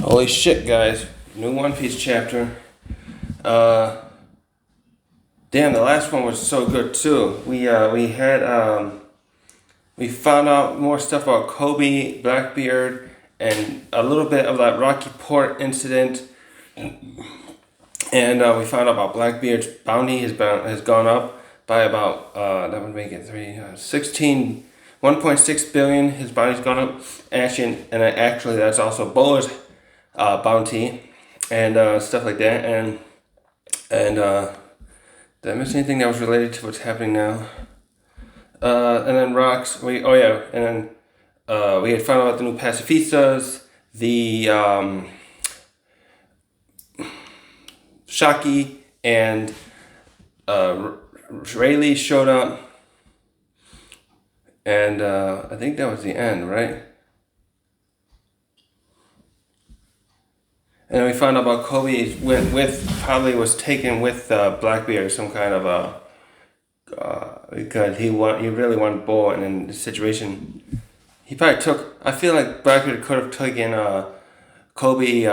Holy shit, guys. New One Piece chapter. Uh, Damn, the last one was so good too. We found out more stuff about Kobe, Blackbeard, and a little bit of that Rocky Port incident. And we found out about Blackbeard's bounty has gone up by about, that would make it 1.6 billion. His bounty's gone up. Actually, that's also Bowler's bounty and stuff like that. And did I miss anything that was related to what's happening now? And then Rocks. We had found out about the new pacifistas, the Shaki and Rayleigh showed up, and I think that was the end, right? And we found out about Kobe probably was taken with Blackbeard, some kind of because he really wanted Bull, and in the situation, he probably took. I feel like Blackbeard could have taken Kobe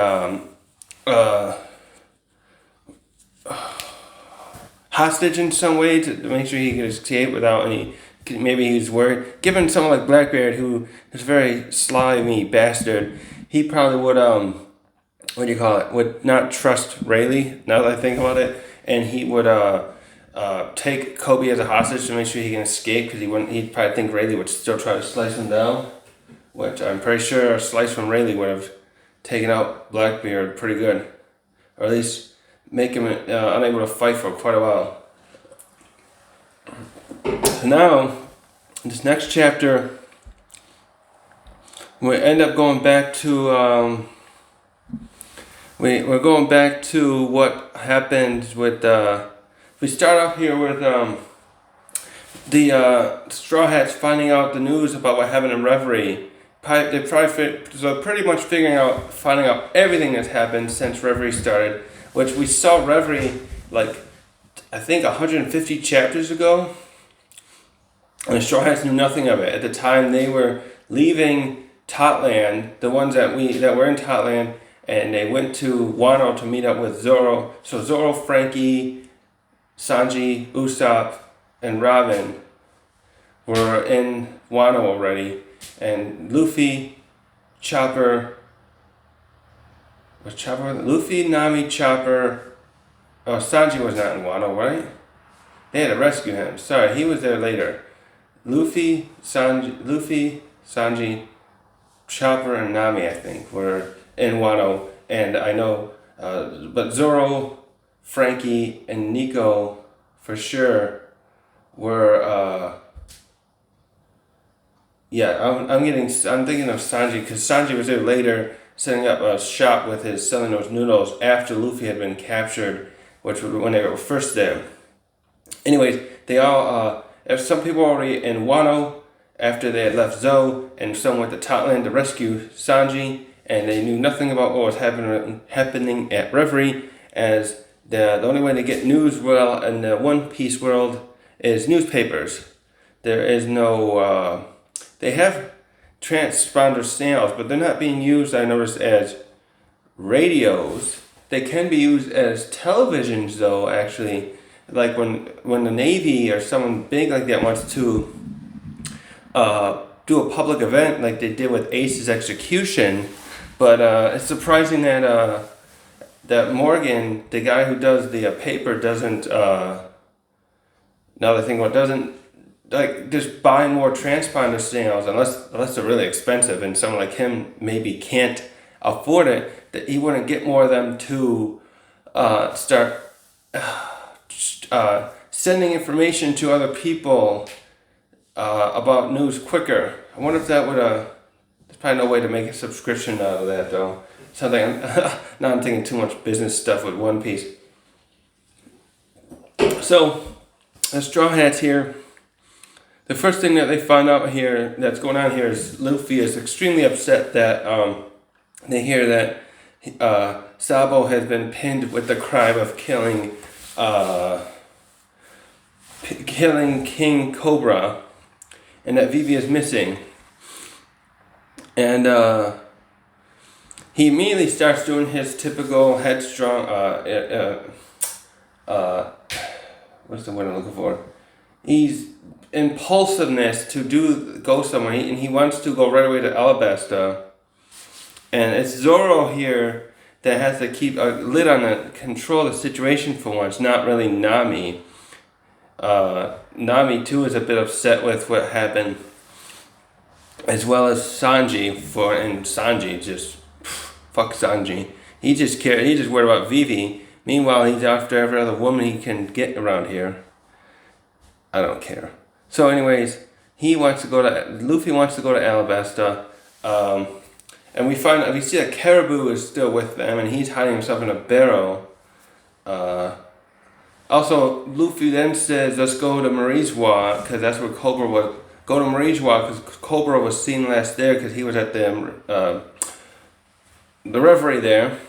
hostage in some way to make sure he could escape without any. Maybe he was worried. Given someone like Blackbeard, who is a very slimy bastard, he probably would would not trust Rayleigh, now that I think about it, and he would take Kobe as a hostage to make sure he can escape, because he'd probably think Rayleigh would still try to slice him down, which I'm pretty sure a slice from Rayleigh would have taken out Blackbeard pretty good, or at least make him unable to fight for quite a while. So now, in this next chapter, we end up going back to we're going back to what happened with we start off here with the Straw Hats finding out the news about what happened in Reverie. They're pretty much finding out everything that's happened since Reverie started, which we saw Reverie like I think 150 chapters ago, and the Straw Hats knew nothing of it at the time. They were leaving Totland, the ones that were in Totland. And they went to Wano to meet up with Zoro. So Zoro, Frankie, Sanji, Usopp, and Robin were in Wano already. And Luffy, Nami, Chopper. Oh, Sanji was not in Wano, right? They had to rescue him. Sorry, he was there later. Luffy, Sanji, Chopper, and Nami, I think, were in Wano, and I know, but Zoro, Frankie, and Nico for sure were. I'm thinking of Sanji, because Sanji was there later, setting up a shop with selling those noodles after Luffy had been captured, which was when they were first there. Anyways, they all some people were already in Wano after they had left Zoe, and some went to Totland to rescue Sanji. And they knew nothing about what was happening at Reverie, as the only way to get news in the One Piece world is newspapers. There is no. They have transponder signals, but they're not being used, I noticed, as radios. They can be used as televisions, though, actually. Like when the Navy or someone big like that wants to do a public event like they did with Ace's execution. But it's surprising that Morgan, the guy who does the paper, doesn't. Now that I think about it, doesn't like just buy more transponder signals unless they're really expensive, and someone like him maybe can't afford it. That he wouldn't get more of them to start sending information to other people about news quicker. I wonder if that would There's probably no way to make a subscription out of that, though. Now I'm thinking too much business stuff with One Piece. So, the Straw Hats here. The first thing that they find out here that's going on here is Luffy is extremely upset that they hear that Sabo has been pinned with the crime of killing King Cobra, and that Vivi is missing. And he immediately starts doing his typical headstrong, what's the word I'm looking for? He's impulsiveness to go somewhere, and he wants to go right away to Alabasta. And it's Zoro here that has to keep a lid on it, control the situation for once, not really Nami. Nami too is a bit upset with what happened, as well as Sanji, and Sanji just fuck Sanji. He just worried about Vivi. Meanwhile, he's after every other woman he can get around here. I don't care. So, anyways, Luffy wants to go to Alabasta, and we see that Caribou is still with them, and he's hiding himself in a barrel. Also, Luffy then says, "Let's go to Marijois, because that's where Cobra was. Go to Marijois because Cobra was seen last there, because he was at the reverie there."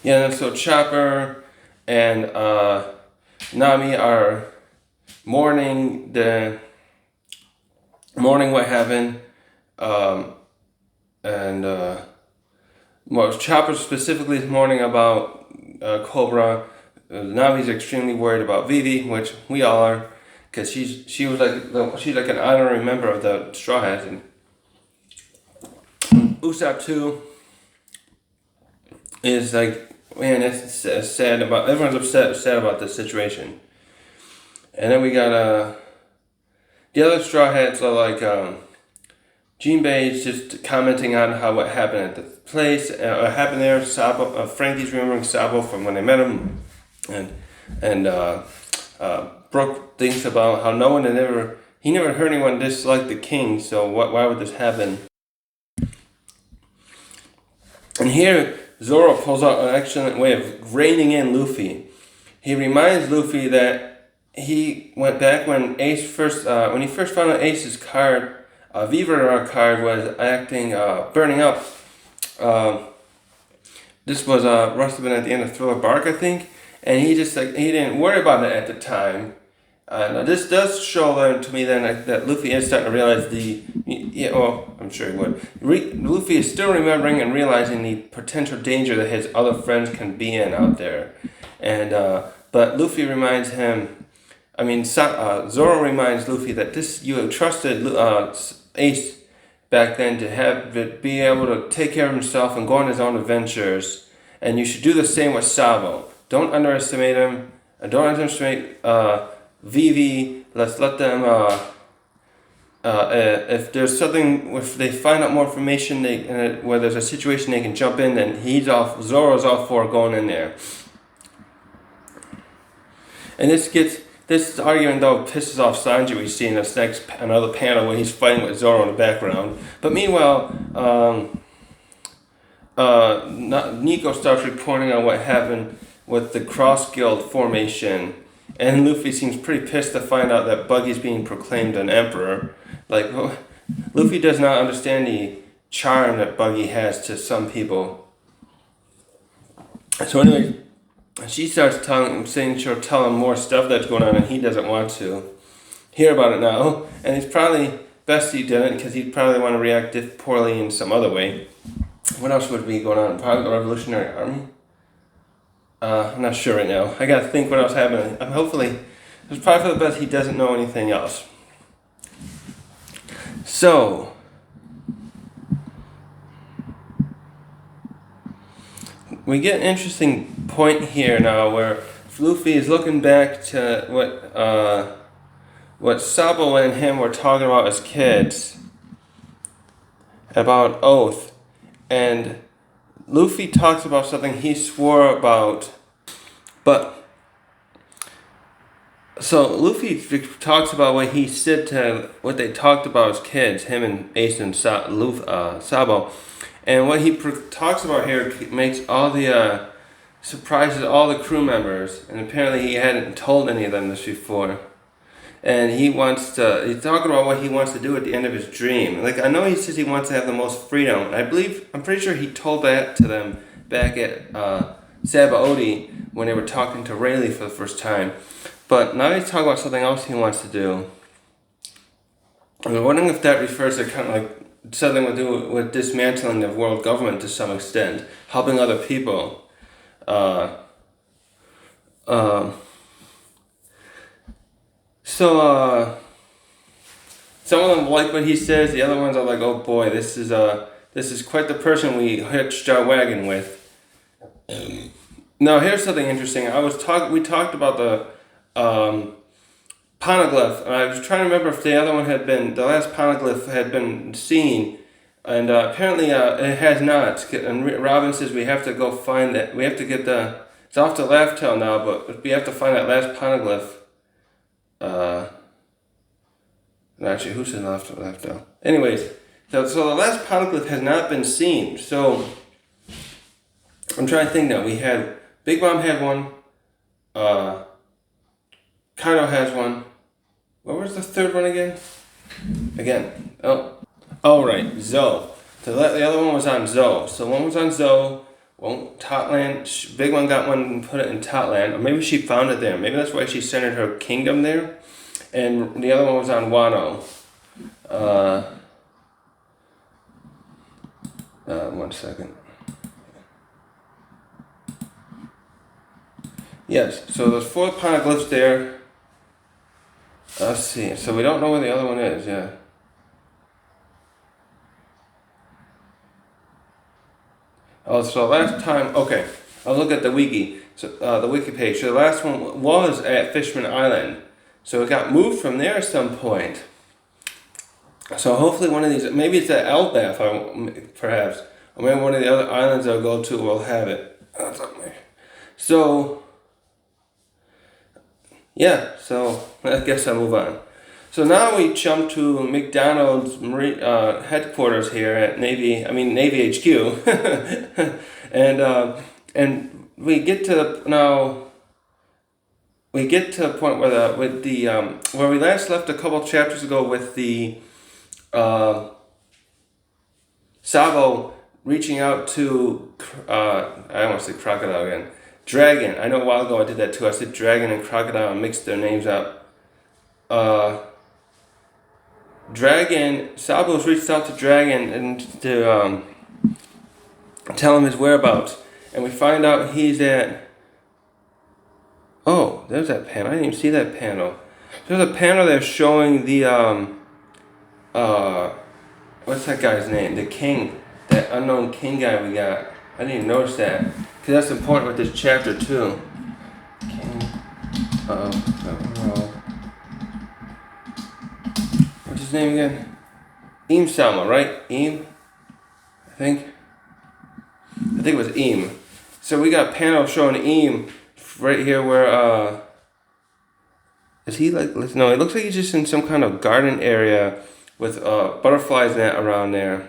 Yeah, and so Chopper and Nami are mourning what happened, Chopper specifically is mourning about Cobra. Nami's extremely worried about Vivi, which we all are, because she's like an honorary member of the Straw Hats, and Usopp too is like, man, it's sad about, everyone's upset about this situation. And then we got the other Straw Hats are like Jinbei's just commenting on what happened at the place, happened there. Sabo, Frankie's remembering Sabo from when they met him, and Brooke thinks about how he never heard anyone dislike the king. So why would this happen? And here Zoro pulls out an excellent way of reining in Luffy. He reminds Luffy that he went back when he first found out Ace's card. Viva card was burning up. This was must have been at the end of Thriller Bark, I think, and he didn't worry about it at the time. This does show to me then that Luffy is starting to realize I'm sure he would. Luffy is still remembering and realizing the potential danger that his other friends can be in out there, and but Luffy reminds him. Zoro reminds Luffy that you trusted Ace back then to be able to take care of himself and go on his own adventures, and you should do the same with Sabo. Don't underestimate him, and don't underestimate Vivi. Let's let them. If there's something, if they find out more information, where there's a situation they can jump in, then Zoro's all for going in there. And this argument, though, pisses off Sanji. We see in this another panel where he's fighting with Zoro in the background. But meanwhile, Nico starts reporting on what happened with the Cross Guild formation. And Luffy seems pretty pissed to find out that Buggy's being proclaimed an emperor. Luffy does not understand the charm that Buggy has to some people. So anyway, she starts saying she'll tell him more stuff that's going on, and he doesn't want to hear about it now. And it's probably best he didn't, because he'd probably want to react poorly in some other way. What else would be going on? Probably the Revolutionary Army? I'm not sure right now. I gotta think what else happened. Hopefully, it's probably for the best he doesn't know anything else. So, we get an interesting point here now where Luffy is looking back to what Sabo and him were talking about as kids about oath, and Luffy talks about something he swore about, so Luffy talks about what he said what they talked about as kids, him and Ace and Sabo, and what he talks about here makes all the surprises all the crew members, and apparently he hadn't told any of them this before. And he's talking about what he wants to do at the end of his dream. I know he says he wants to have the most freedom. I'm pretty sure he told that to them back at Sabaody when they were talking to Rayleigh for the first time. But now he's talking about something else he wants to do. I'm wondering if that refers to kind of like something to do with dismantling of world government to some extent, helping other people. Uh, um, so some of them like what he says. The other ones are like, oh boy, this is quite the person we hitched our wagon with. Now here's something interesting. We talked about the poneglyph, and I was trying to remember if the other one had been, the last poneglyph had been seen, and apparently it has not. And Robin says we have to go find that. We have to get it's off to Laugh-Tale now, but we have to find that last poneglyph. Actually, who said Laugh-Tale? Anyways, so the last poneglyph has not been seen. So I'm trying to think now. We had Big Mom had one. Kaido has one. What was the third one again? Oh, right, Zoe. So the other one was on Zoe. So one was on Zoe. One Totland. Big One got one and put it in Totland. Or maybe she found it there. Maybe that's why she centered her kingdom there. And the other one was on Wano. 1 second. Yes, so there's 4 poneglyphs there. Let's see. So we don't know where the other one is, yeah. Oh, so last time, okay, I'll look at the wiki. So the wiki page. So the last one was at Fishman Island. So it got moved from there at some point. So hopefully one of these, maybe it's at Elbath, perhaps. Or maybe one of the other islands I'll go to will have it. So, yeah, so I guess I'll move on. So now we jump to McDonald's headquarters here at Navy HQ. and we get to the point where where we last left a couple chapters ago with the Sabo reaching out to I almost said crocodile again. Dragon. I know a while ago I did that too. I said dragon and crocodile and mixed their names up. Sabo's reached out to Dragon and to tell him his whereabouts, and we find out he's at. Oh, there's that panel. I didn't even see that panel. There's a panel there showing the what's that guy's name? The king, that unknown king guy we got. I didn't even notice that because that's important with this chapter too. King of what's his name again? Eam Salma, right? Eam? I think it was Eam. So we got a panel showing Eam right here where, is he like, no, it looks like he's just in some kind of garden area with butterflies around there.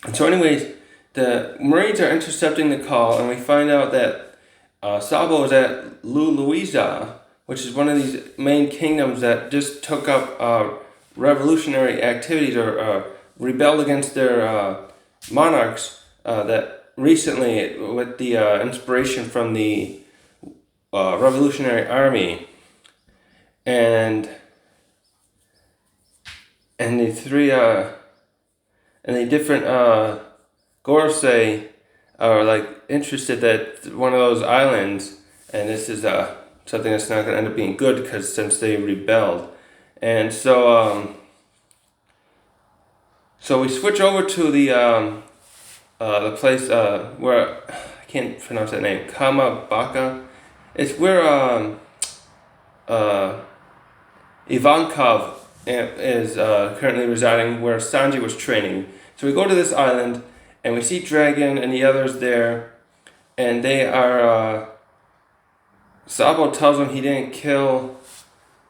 And so anyways, the Marines are intercepting the call, and we find out that Sabo is at Louisa, which is one of these main kingdoms that just took up revolutionary activities or rebelled against their monarchs that recently, with the inspiration from the Revolutionary Army and the three and the different Gorosei are like interested that one of those islands, and this is something that's not going to end up being good because since they rebelled, and so we switch over to the place where I can't pronounce that name, Kamabaka. It's where Ivankov is currently residing, where Sanji was training. So we go to this island, and we see Dragon and the others there, and they are. Sabo tells him he didn't kill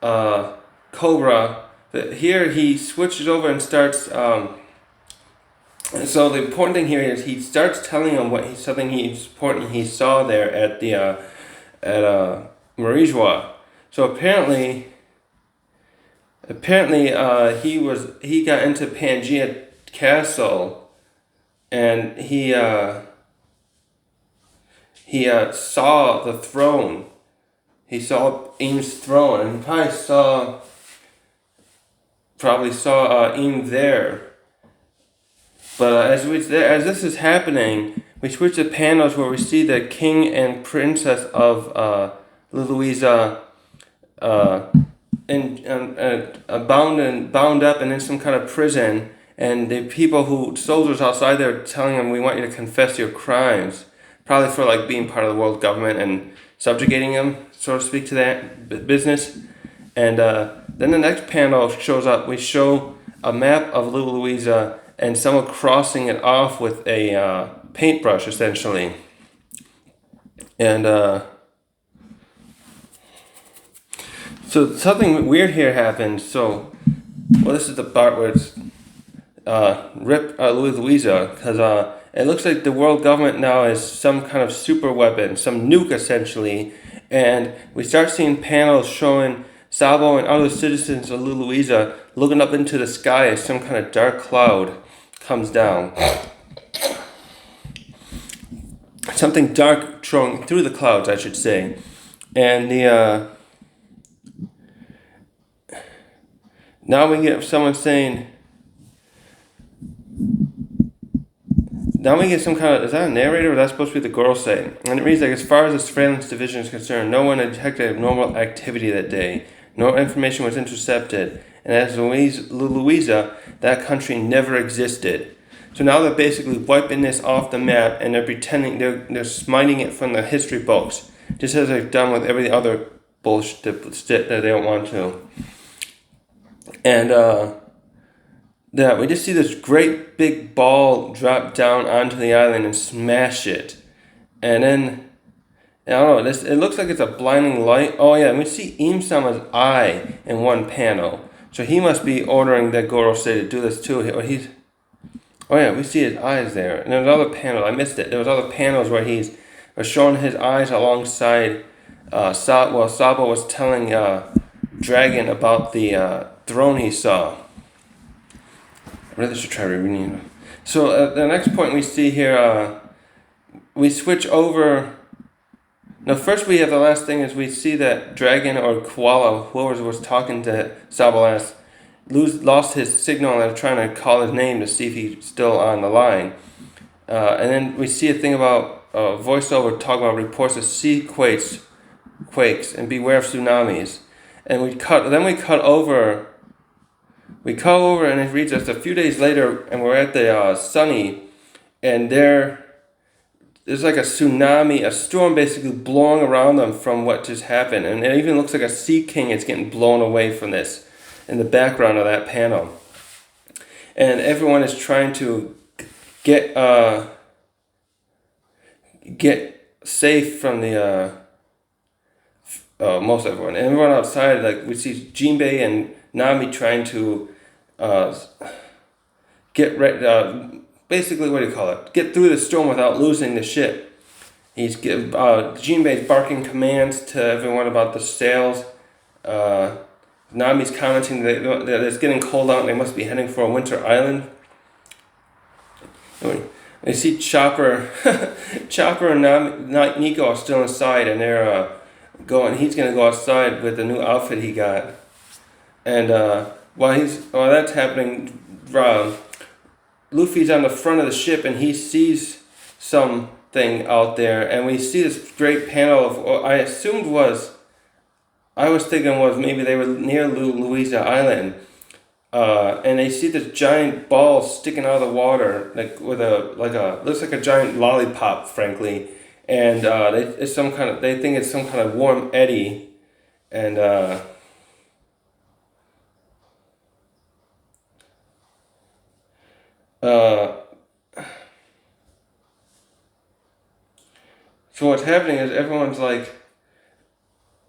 Cobra, but here he switches over and starts. So the important thing here is he starts telling him something important he saw there at the at Marijois. So apparently he got into Pangea Castle, and he saw the throne. He saw Aim's throne, and he probably saw probably saw Im there. But as this is happening, we switch to panels where we see the king and princess of Louisa bound up and in some kind of prison, and the soldiers outside there telling them, "We want you to confess your crimes," probably for like being part of the world government and subjugating them, so to speak, to that business. And then the next panel shows up. We show a map of Little Louisa and someone crossing it off with a paintbrush, essentially. And so something weird here happens. So, well, this is the part where it's rip Louisa, because it looks like the world government now is some kind of super weapon, some nuke essentially. And we start seeing panels showing Sabo and other citizens of Louisa looking up into the sky as some kind of dark cloud comes down. Something dark showing through the clouds, I should say. And now we get someone saying, now we get some kind of, is that a narrator or is that supposed to be the girl saying? And it reads like, as far as the surveillance division is concerned, no one had detected abnormal activity that day. No information was intercepted. And as Louisa, that country never existed. So now they're basically wiping this off the map and they're pretending, they're smiting it from the history books. Just as they've done with every other bullshit that they don't want to. And we just see this great big ball drop down onto the island and smash it. And then, I don't know, it looks like it's a blinding light. Oh yeah, and we see Im-sama's eye in one panel. So he must be ordering that Gorosei to do this too. Oh yeah, we see his eyes there. And there's another panel, I missed it. There was other panels where he's showing his eyes alongside Sabo was telling Dragon about the throne he saw. I really should try rereading it. So the next point we see here, we switch over. Now first we have the last thing is we see that Dragon or Koala, whoever was talking to Sabo last, lost his signal and they're trying to call his name to see if he's still on the line. And then we see a thing about voiceover talk about reports of sea quakes and beware of tsunamis. And we cut over and it reads us a few days later and we're at the Sunny, and there's like a tsunami, a storm basically blowing around them from what just happened. And it even looks like a sea king is getting blown away from this in the background of that panel. And everyone is trying to get safe from the most everyone. And everyone outside, like we see Jinbei and Nami trying to basically, what do you call it? Get through the storm without losing the ship. Jinbei's barking commands to everyone about the sails. Nami's commenting that it's getting cold out and they must be heading for a winter island. We see Chopper and Nico are still inside and they're he's going to go outside with the new outfit he got. And while that's happening, Luffy's on the front of the ship and he sees something out there, and we see this great panel of what I was thinking was maybe they were near Louisa Island, and they see this giant ball sticking out of the water, looks like a giant lollipop, frankly, and they think it's some kind of warm eddy, and so what's happening is everyone's like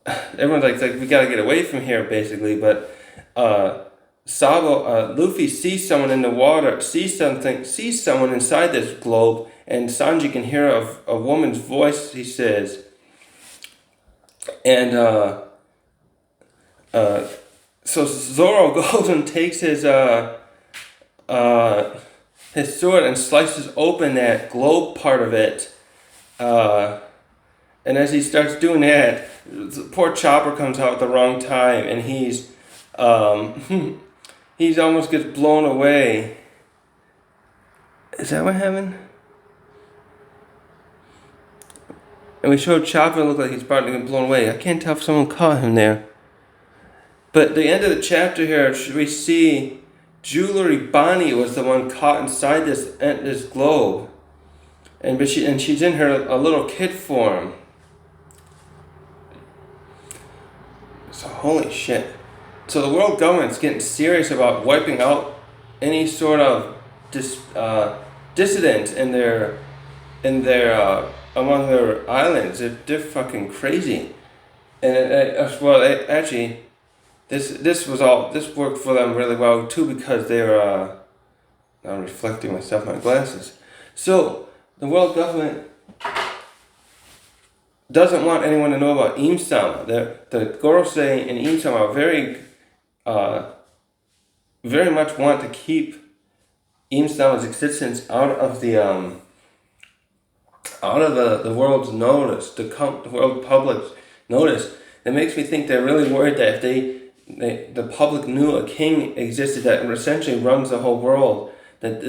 we gotta get away from here, basically. But Luffy sees someone in the water, sees someone inside this globe, and Sanji can hear a woman's voice. He says, and so Zoro goes and takes his sword and slices open that globe part of it. And as he starts doing that, poor Chopper comes out at the wrong time, and he almost gets blown away. Is that what happened? And we showed Chopper look like he's about to get blown away. I can't tell if someone caught him there. But the end of the chapter here, we see Jewelry Bonnie was the one caught inside this globe. And she's in her a little kid form. So holy shit. So the world government's getting serious about wiping out any sort of dissident in their among their islands. They're fucking crazy. And actually, this worked for them really well too, because they're now I'm reflecting myself in my glasses. So the world government doesn't want anyone to know about Imsama. The Gorosei and Imsama are very much want to keep Imsama's existence out of the world's notice, the world public's notice. It makes me think they're really worried that if the public knew a king existed that essentially runs the whole world, that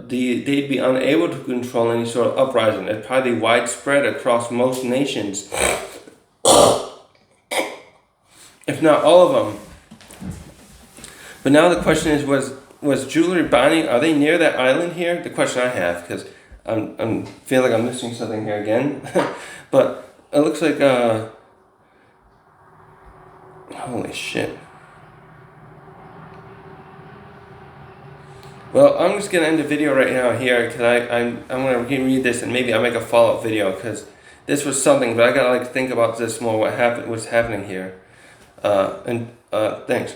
they'd be unable to control any sort of uprising. It'd probably be widespread across most nations, if not all of them. But now the question is, was Jewelry Bonnie, are they near that island here? The question I have, because I feel like I'm missing something here again. But it looks like holy shit. Well, I'm just gonna end the video right now here, because I'm gonna read this and maybe I'll make a follow-up video, because this was something, but I gotta think about this more. What's happening here? Thanks.